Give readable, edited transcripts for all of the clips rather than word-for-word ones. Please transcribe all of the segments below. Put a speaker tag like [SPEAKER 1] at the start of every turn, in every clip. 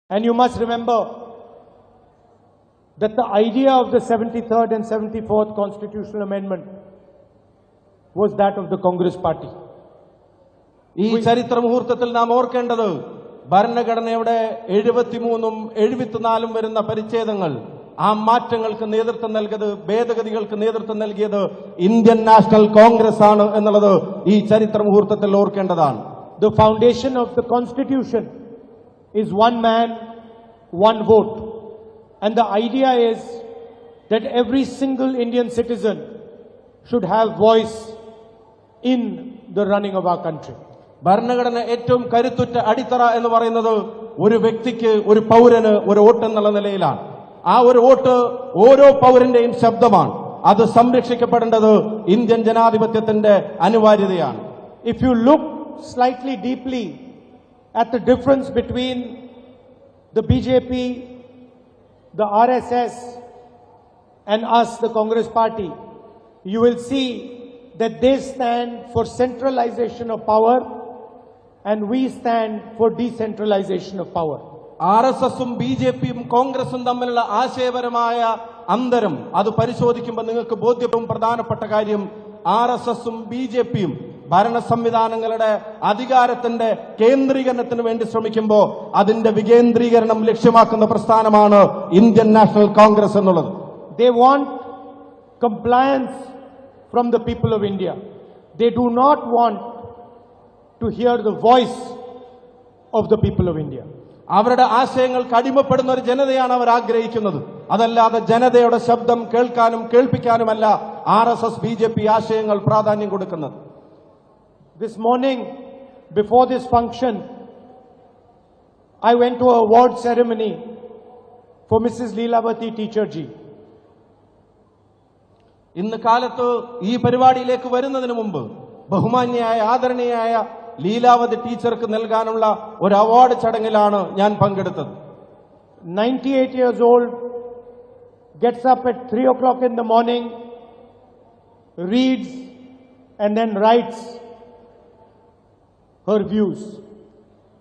[SPEAKER 1] And you must remember that the idea of the 73rd and 74th constitutional amendment was that of the Congress party.
[SPEAKER 2] ഈ ചരിത്ര മുഹൂർത്തത്തിൽ നാം ഓർക്കേണ്ടത് ഭരണഘടനയുടെ 73ഉം 74ഉം വരുന്ന പരിച്ഛേദങ്ങൾ ആ മാറ്റങ്ങൾക്ക് നേതൃത്വം നൽകിയത് ഭേദഗതികൾക്ക് നേതൃത്വം നൽകിയത് ഇന്ത്യൻ നാഷണൽ കോൺഗ്രസ് ആണ് എന്നുള്ളത് ഈ ചരിത്ര മുഹൂർത്തത്തിൽ ഓർക്കേണ്ടതാണ്.
[SPEAKER 1] The foundation of the constitution is one man, one vote. And the idea is that every single Indian citizen should have voice in the running of our country.
[SPEAKER 2] ഭരണഘടന ഏറ്റവും കരുത്തുറ്റ അടിത്തറ എന്ന് പറയുന്നത് ഒരു വ്യക്തിക്ക് ഒരു പൗരന് ഒരു വോട്ട് എന്നുള്ള നിലയിലാണ്. ആ ഒരു വോട്ട് ഓരോ പൗരന്റെയും ശബ്ദമാണ്. അത് സംരക്ഷിക്കപ്പെടേണ്ടത് ഇന്ത്യൻ ജനാധിപത്യത്തിന്റെ അനിവാര്യതയാണ്.
[SPEAKER 1] If you look slightly deeply at the difference between the BJP, the RSS and us, the Congress party, you will see that they stand for centralization of power and we stand for decentralization of power.
[SPEAKER 2] RSSും BJPയും കോൺഗ്രസും തമ്മിലുള്ള ആശയപരമായ അന്തരം അത് പരിശോധിക്കുമ്പോൾ നിങ്ങൾക്ക് ബോധ്യവും പ്രധാനപ്പെട്ട കാര്യം RSSും BJPയും ഭരണ സംവിധാനങ്ങളുടെ അധികാരത്തിന്റെ കേന്ദ്രീകരണത്തിന് വേണ്ടി ശ്രമിക്കുമ്പോൾ അതിന്റെ വികേന്ദ്രീകരണം ലക്ഷ്യമാക്കുന്ന പ്രസ്ഥാനമാണ് ഇന്ത്യൻ നാഷണൽ കോൺഗ്രസ് എന്നുള്ളത്.
[SPEAKER 1] They want compliance from the people of India. They do not want to hear the voice of the people of India.
[SPEAKER 2] അവരുടെ ആശയങ്ങൾക്ക് അടിമപ്പെടുന്ന ഒരു ജനതയാണ് അവർ ആഗ്രഹിക്കുന്നത്. അതല്ലാതെ ജനതയുടെ ശബ്ദം കേൾക്കാനും കേൾപ്പിക്കാനുമല്ല RSS BJP ആശയങ്ങൾ പ്രാധാന്യം കൊടുക്കുന്നത്.
[SPEAKER 1] This morning, before this function, I went to an award ceremony for Mrs. Leelavati Teacher ji.
[SPEAKER 2] ഇന്ന് കാലത്ത് ഈ പരിപാടിയിലേക്ക് വരുന്നതിന് മുമ്പ് ബഹുമാന്യയായ ആദരണീയായ ലീലാവതി ടീച്ചർക്ക് നൽകാനുള്ള ഒരു അവാർഡ് ചടങ്ങിലാണ് ഞാൻ പങ്കെടുത്തത്.
[SPEAKER 1] 98 years old, gets up at 3 o'clock in the morning, reads and then writes her views.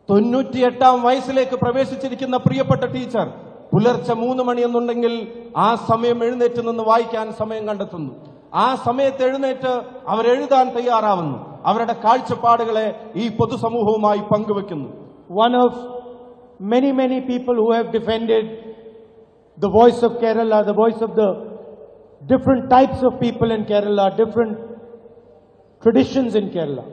[SPEAKER 2] 98-ാം വയസ്സിലേക്ക് പ്രവേശിച്ചിരിക്കുന്ന പ്രിയപ്പെട്ട ടീച്ചർ പുലർച്ചെ 3 മണിയെന്നുണ്ടെങ്കിൽ ആ സമയം എഴുന്നേറ്റ് നിന്ന് വായിക്കാൻ സമയം കണ്ടെത്തുന്നു. ആ സമയത്ത് എഴുന്നേറ്റ് അവരെഴുതാൻ തയ്യാറാവുന്നു. അവരുടെ കാഴ്ചപ്പാടുകളെ ഈ പൊതുസമൂഹവുമായി പങ്കുവെക്കുന്നു.
[SPEAKER 1] One of many people who have defended the voice of Kerala, the voice of the different types of people in Kerala, different traditions in Kerala.